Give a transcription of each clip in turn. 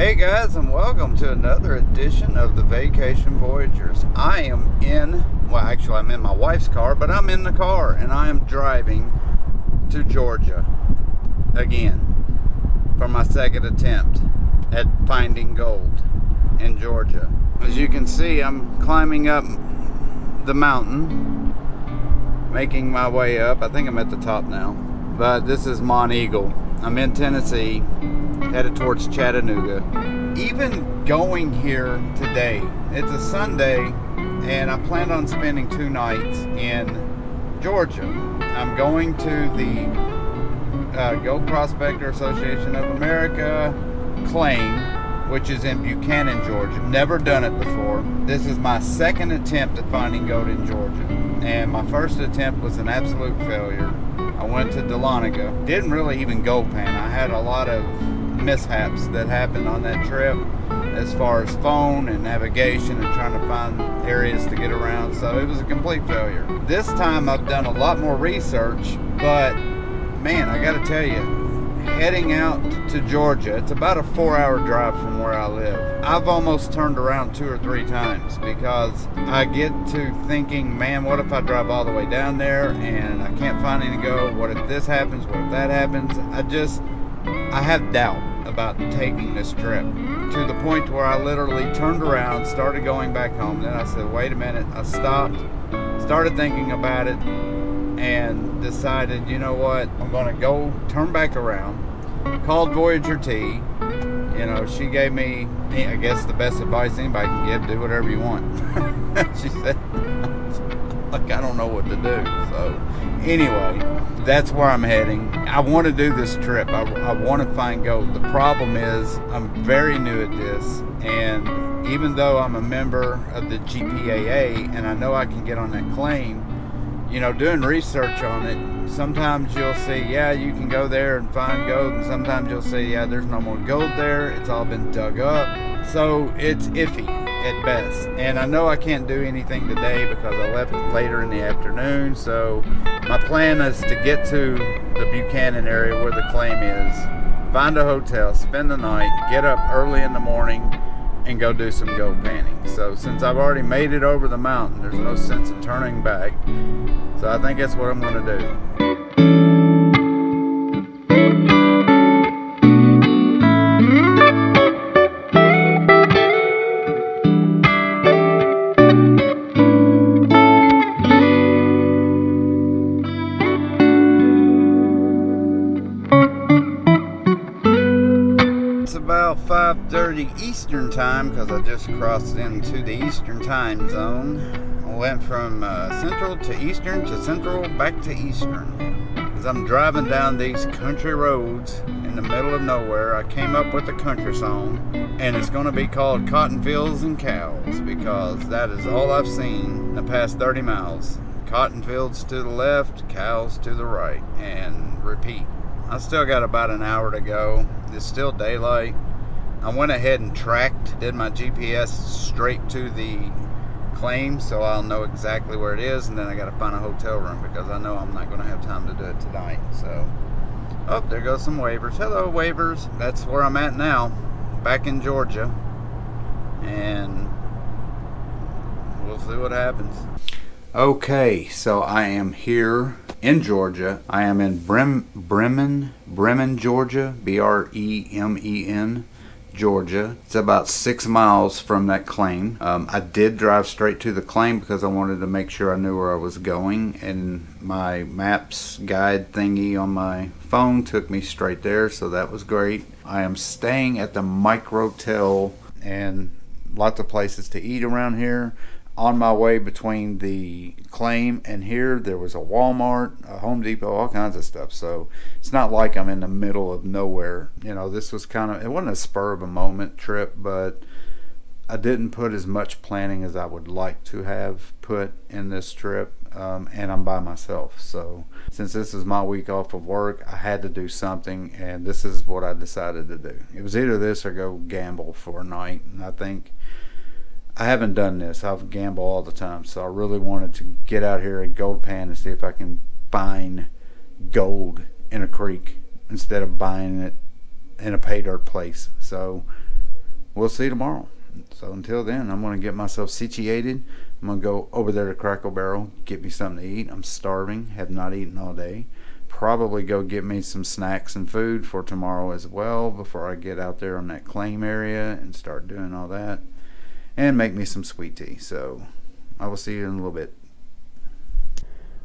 Hey guys, and welcome to another edition of the Vacation Voyagers. I am I'm in my wife's car, but I'm in the car and I am driving to Georgia again for my second attempt at finding gold in Georgia. As you can see, I'm climbing up the mountain, making my way up. I think I'm at the top now, but this is Mont Eagle. I'm in Tennessee, headed towards Chattanooga. Even going here today, it's a Sunday, and I plan on spending 2 nights in Georgia. I'm going to the Gold Prospector Association of America claim, which is in Buchanan, Georgia. Never done it before. This is my second attempt at finding gold in Georgia, and my first attempt was an absolute failure. I went to Dahlonega. Didn't really even gold pan. I had a lot of mishaps that happened on that trip as far as phone and navigation and trying to find areas to get around, so it was a complete failure. This time I've done a lot more research, but man, I gotta tell you, heading out to Georgia, it's about a 4-hour drive from where I live. I've almost turned around 2 or 3 times because I get to thinking, man, what if I drive all the way down there and I can't find any gold? What if this happens? What if that happens? I have doubt about taking this trip, to the point where I literally turned around, started going back home. Then I said, wait a minute. I stopped, started thinking about it, and decided, you know what, I'm going to go turn back around. Called Voyager T. You know, she gave me, I guess, the best advice anybody can give: do whatever you want. She said, like, I don't know what to do. So anyway, that's where I'm heading. I want to do this trip. I want to find gold. The problem is I'm very new at this, and even though I'm a member of the GPAA and I know I can get on that claim, you know, doing research on it, sometimes you'll see, yeah, you can go there and find gold, and sometimes you'll see, yeah, there's no more gold there. It's all been dug up. So it's iffy at best. And I know I can't do anything today because I left later in the afternoon. So my plan is to get to the Buchanan area where the claim is, find a hotel, spend the night, get up early in the morning, and go do some gold panning. So since I've already made it over the mountain, there's no sense in turning back. So I think that's what I'm going to do. About 5:30 Eastern time, because I just crossed into the Eastern time zone. I went from Central to Eastern to Central back to Eastern, because I'm driving down these country roads in the middle of nowhere. I came up with a country song, and it's going to be called Cotton Fields and Cows, because that is all I've seen in the past 30 miles. Cotton fields to the left, cows to the right, and repeat. I still got about an hour to go. It's still daylight. I went ahead and did my GPS straight to the claim, so I'll know exactly where it is, and then I got to find a hotel room because I know I'm not going to have time to do it tonight. So, oh, there goes some waivers. Hello, waivers. That's where I'm at now, back in Georgia, and we'll see what happens. Okay, so I am here in Georgia. I am in Bremen, Georgia, Bremen, Georgia. It's about 6 miles from that claim. I did drive straight to the claim because I wanted to make sure I knew where I was going, and my maps guide thingy on my phone took me straight there, so that was great. I am staying at the Microtel, and lots of places to eat around here. On my way between the claim and here, there was a Walmart, a Home Depot, all kinds of stuff. So it's not like I'm in the middle of nowhere. You know, this was it wasn't a spur of a moment trip, but I didn't put as much planning as I would like to have put in this trip. And I'm by myself. So since this is my week off of work, I had to do something, and this is what I decided to do. It was either this or go gamble for a night. And I think I haven't done this. I've gambled all the time, so I really wanted to get out here and gold pan and see if I can find gold in a creek instead of buying it in a pay dirt place. So we'll see tomorrow. So until then, I'm going to get myself situated. I'm going to go over there to Crackle Barrel, get me something to eat. I'm starving, have not eaten all day. Probably go get me some snacks and food for tomorrow as well before I get out there on that claim area and start doing all that. And make me some sweet tea. So I will see you in a little bit.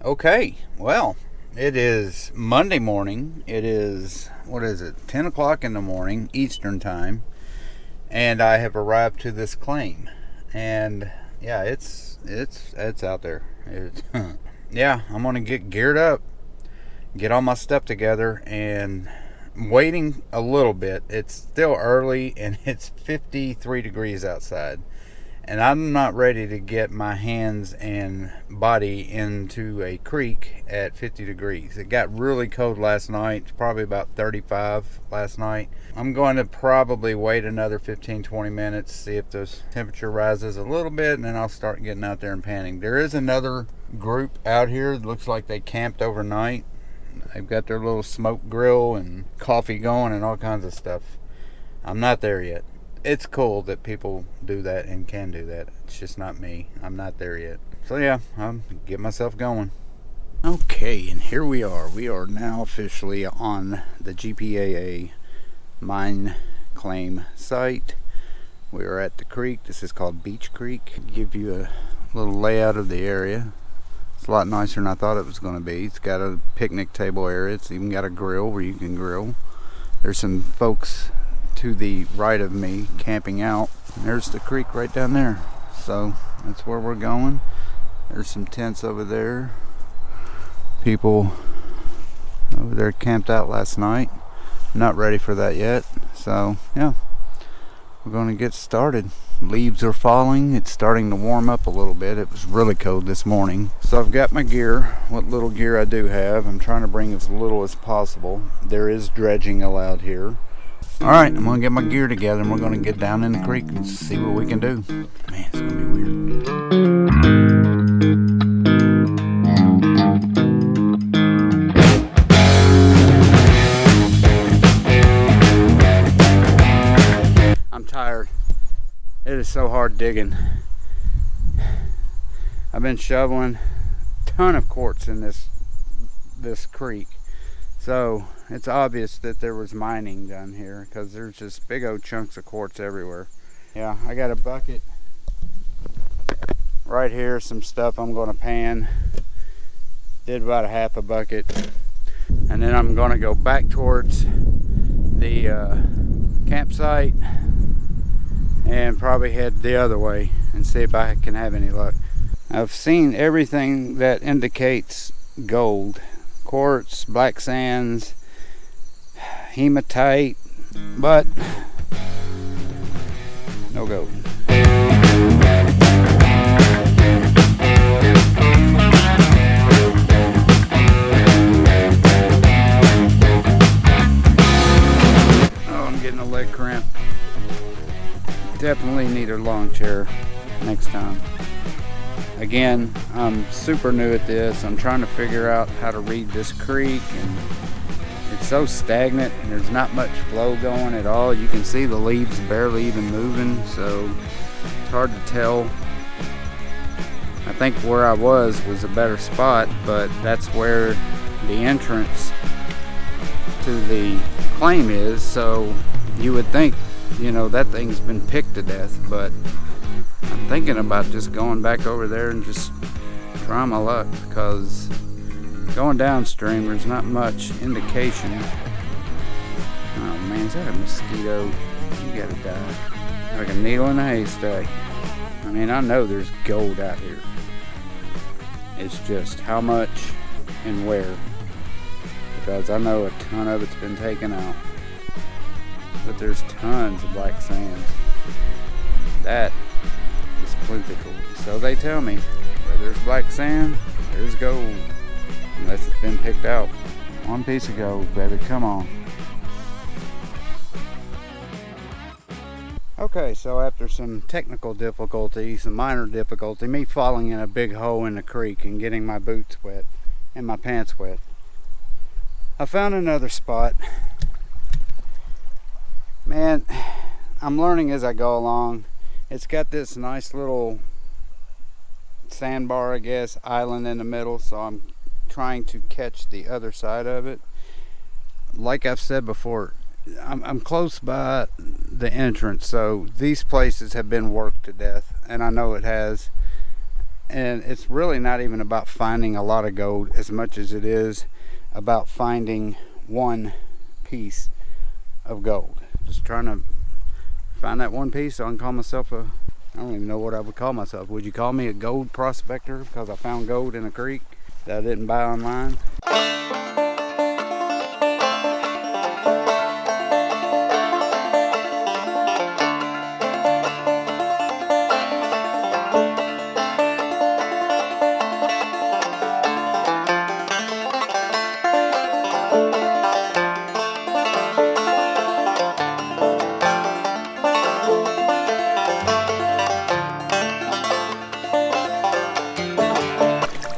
Okay, well, it is Monday morning. It is, 10 o'clock in the morning, Eastern time. And I have arrived to this claim. And yeah, it's out there. Yeah, I'm gonna get geared up, get all my stuff together, and I'm waiting a little bit. It's still early and it's 53 degrees outside, and I'm not ready to get my hands and body into a creek at 50 degrees. It got really cold last night, probably about 35 last night. I'm going to probably wait another 15-20 minutes, see if the temperature rises a little bit, and then I'll start getting out there and panning. There is another group out here. It looks like they camped overnight. They've got their little smoke grill and coffee going and all kinds of stuff. I'm not there yet. It's cool that people do that and can do that. It's just not me. I'm not there yet. So yeah, I'll get myself going. Okay, and here we are. We are now officially on the GPAA mine claim site. We are at the creek. This is called Beach Creek. Give you a little layout of the area. It's a lot nicer than I thought it was going to be. It's got a picnic table area. It's even got a grill where you can grill. There's some folks to the right of me camping out. There's the creek right down there. So that's where we're going. There's some tents over there. People over there camped out last night. Not ready for that yet. So yeah, we're going to get started. Leaves are falling. It's starting to warm up a little bit. It was really cold this morning. So I've got my gear, what little gear I do have. I'm trying to bring as little as possible. There is dredging allowed here. Alright, I'm going to get my gear together and we're going to get down in the creek and see what we can do. Man, it's going to be weird. I'm tired. It is so hard digging. I've been shoveling a ton of quartz in this creek. So it's obvious that there was mining done here because there's just big old chunks of quartz everywhere. Yeah, I got a bucket right here, some stuff I'm going to pan. Did about a half a bucket. And then I'm going to go back towards the campsite and probably head the other way and see if I can have any luck. I've seen everything that indicates gold. Quartz, black sands, hematite, but no gold. Oh, I'm getting a leg cramp. Definitely need a lawn chair next time. Again, I'm super new at this. I'm trying to figure out how to read this creek, and it's so stagnant and there's not much flow going at all. You can see the leaves barely even moving, so it's hard to tell. I think where I was a better spot, but that's where the entrance to the claim is, so you would think, you know, that thing's been picked to death, but I'm thinking about just going back over there and just trying my luck, because going downstream there's not much indication. Oh man, is that a mosquito? You gotta die. Like a needle in a haystack. I mean, I know there's gold out here. It's just how much and where, because I know a ton of it's been taken out. But there's tons of black sands. That is plentiful. So they tell me, where there's black sand, there's gold. Unless it's been picked out. One piece of gold, baby, come on. Okay, so after some technical difficulty, some minor difficulty, me falling in a big hole in the creek and getting my boots wet and my pants wet, I found another spot. Man, I'm learning as I go along. It's got this nice little sandbar, I guess, island in the middle, so I'm trying to catch the other side of it. Like I've said before, I'm close by the entrance, so these places have been worked to death, and I know it has. And it's really not even about finding a lot of gold as much as it is about finding one piece of gold. Just trying to find that one piece so I can call myself I don't even know what I would call myself. Would you call me a gold prospector because I found gold in a creek that I didn't buy online?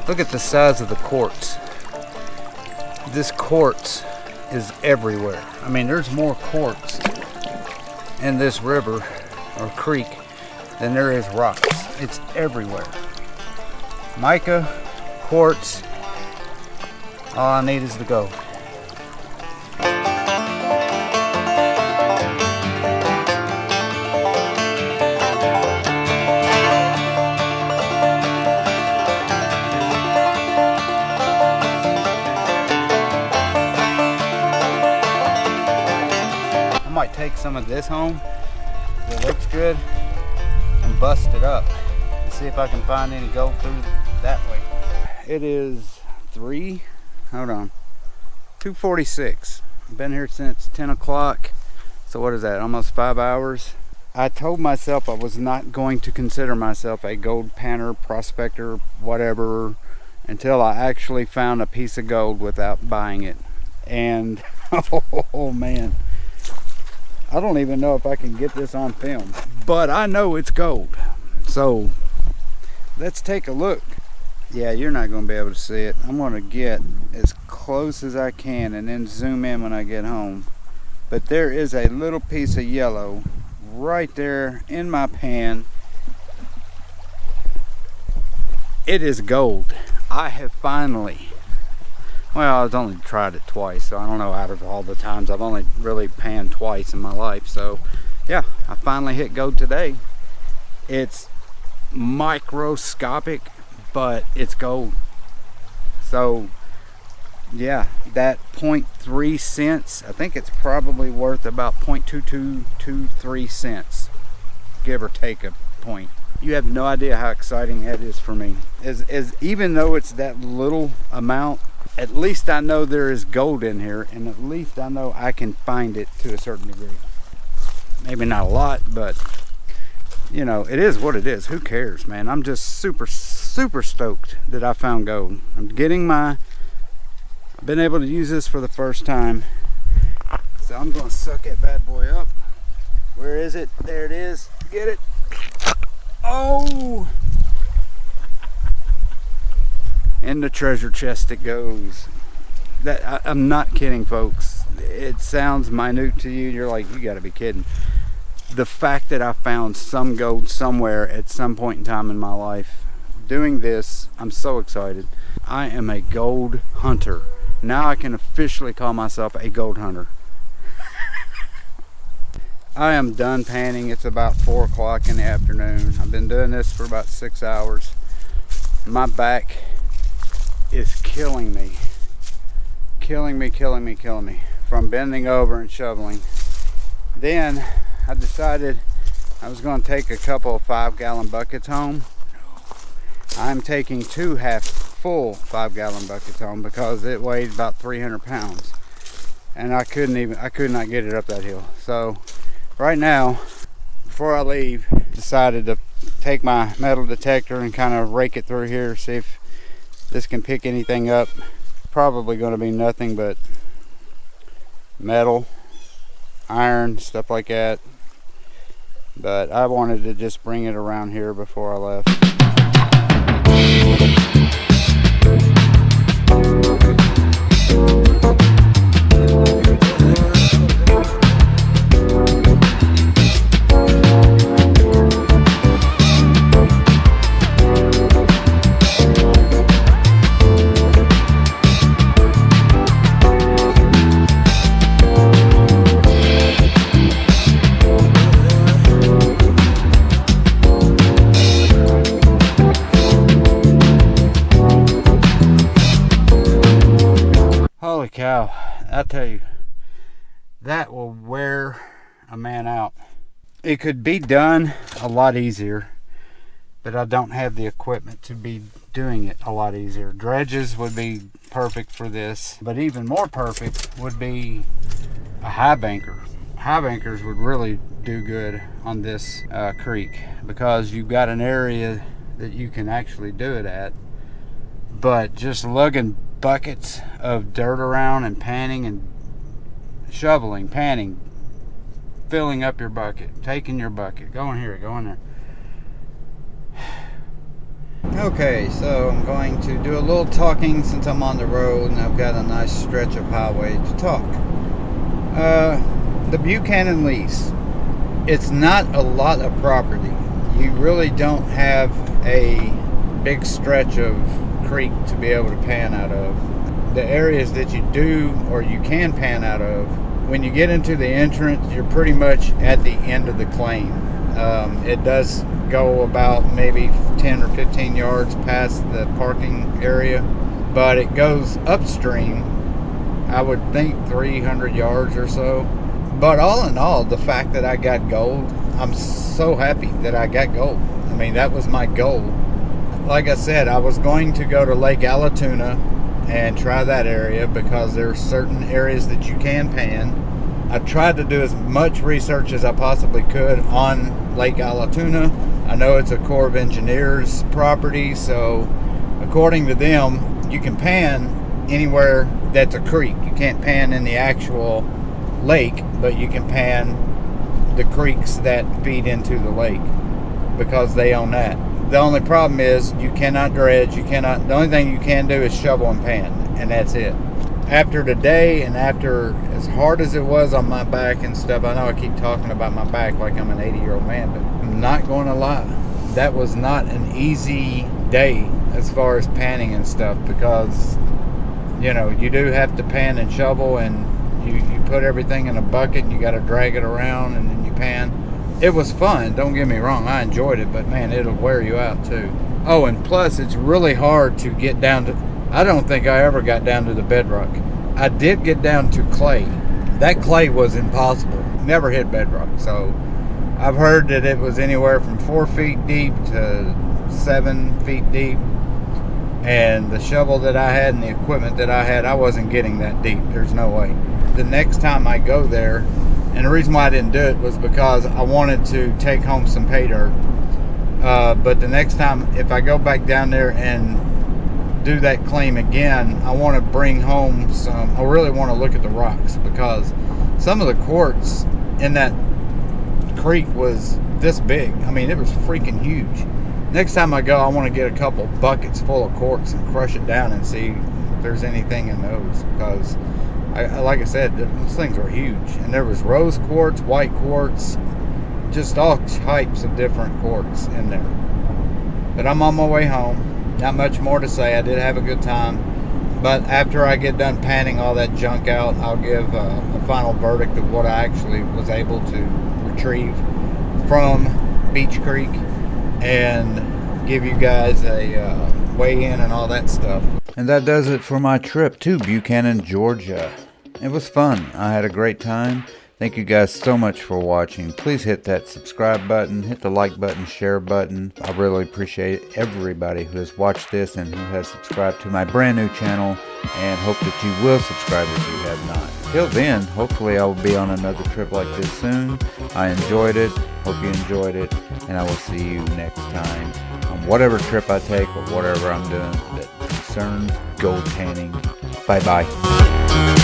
Look at the size of the quartz. This quartz is everywhere. I mean, there's more quartz in this river or creek than there is rocks. It's everywhere. Mica, quartz, all I need is the gold. Take some of this home, it looks good, and bust it up and see if I can find any gold through that way. It is 2:46. I've been here since 10 o'clock, so what is that, almost 5 hours? I told myself I was not going to consider myself a gold panner, prospector, whatever, until I actually found a piece of gold without buying it. And oh man, I don't even know if I can get this on film, but I know it's gold. So let's take a look. Yeah, you're not going to be able to see it. I'm going to get as close as I can and then zoom in when I get home. But there is a little piece of yellow right there in my pan. It is gold. I have finally, well, I've only tried it twice, so I don't know out of all the times. I've only really panned twice in my life. So yeah, I finally hit gold today. It's microscopic, but it's gold. So yeah, that 0.3 cents, I think it's probably worth about 0.2223 cents, give or take a point. You have no idea how exciting that is for me. As even though it's that little amount, at least I know there is gold in here, and at least I know I can find it to a certain degree. Maybe not a lot, but you know, it is what it is. Who cares, man? I'm just super stoked that I found gold. I've been able to use this for the first time. So I'm gonna suck that bad boy up. Where is it? There it is. Get it? Oh! In the treasure chest it goes. I'm not kidding, folks. It sounds minute to you. You're like, you gotta be kidding. The fact that I found some gold somewhere at some point in time in my life, doing this, I'm so excited. I am a gold hunter. Now I can officially call myself a gold hunter. I am done panning. It's about 4 o'clock in the afternoon. I've been doing this for about 6 hours. My back is killing me. Killing me from bending over and shoveling. Then I decided I was going to take a couple of 5-gallon buckets home. I'm taking 2 half-full 5-gallon buckets home because it weighed about 300 pounds, and I could not get it up that hill. So right now, before I leave, decided to take my metal detector and kind of rake it through here, see if this can pick anything up. Probably going to be nothing but metal, iron, stuff like that. But I wanted to just bring it around here before I left. cow. I tell you, that will wear a man out. It could be done a lot easier, but I don't have the equipment to be doing it a lot easier. Dredges would be perfect for this, but even more perfect would be a high banker. High bankers would really do good on this creek, because you've got an area that you can actually do it at. But just lugging buckets of dirt around and panning and shoveling, panning, filling up your bucket, taking your bucket, go in here, go in there. Okay, so I'm going to do a little talking since I'm on the road and I've got a nice stretch of highway to talk. The Buchanan lease, it's not a lot of property. You really don't have a big stretch of creek to be able to pan out of. The areas that you do or you can pan out of, when you get into the entrance, you're pretty much at the end of the claim. It does go about maybe 10 or 15 yards past the parking area, but it goes upstream, I would think 300 yards or so. But all in all, the fact that I got gold, I'm so happy that I got gold. I mean, that was my goal. Like I said, I was going to go to Lake Allatoona and try that area because there are certain areas that you can pan. I tried to do as much research as I possibly could on Lake Allatoona. I know it's a Corps of Engineers property, so according to them, you can pan anywhere that's a creek. You can't pan in the actual lake, but you can pan the creeks that feed into the lake because they own that. The only problem is you cannot dredge, the only thing you can do is shovel and pan, and that's it. After today and after as hard as it was on my back and stuff, I know I keep talking about my back like I'm an 80-year-old man, but I'm not going to lie. That was not an easy day as far as panning and stuff, because, you know, you do have to pan and shovel, and you put everything in a bucket and you got to drag it around and then you pan. It was fun, don't get me wrong, I enjoyed it, but man, it'll wear you out too. Oh, and plus it's really hard to get down to, I don't think I ever got down to the bedrock. I did get down to clay. That clay was impossible. Never hit bedrock. So I've heard that it was anywhere from 4 feet deep to 7 feet deep. And the shovel that I had and the equipment that I had, I wasn't getting that deep. There's no way. The next time I go there, and the reason why I didn't do it was because I wanted to take home some pay dirt. But the next time, if I go back down there and do that claim again, I want to bring home some, I really want to look at the rocks, because some of the quartz in that creek was this big. I mean, it was freaking huge. Next time I go, I want to get a couple buckets full of quartz and crush it down and see if there's anything in those, because like I said, those things were huge. And there was rose quartz, white quartz, just all types of different quartz in there. But I'm on my way home. Not much more to say. I did have a good time. But after I get done panning all that junk out, I'll give a final verdict of what I actually was able to retrieve from Beach Creek and give you guys a weigh in and all that stuff. And that does it for my trip to Buchanan, Georgia. It was fun. I had a great time. Thank you guys so much for watching. Please hit that subscribe button, hit the like button, share button. I really appreciate everybody who has watched this and who has subscribed to my brand new channel, and hope that you will subscribe if you have not. Till then, hopefully I will be on another trip like this soon. I enjoyed it. Hope you enjoyed it, and I will see you next time on whatever trip I take or whatever I'm doing that concerns gold panning. Bye-bye.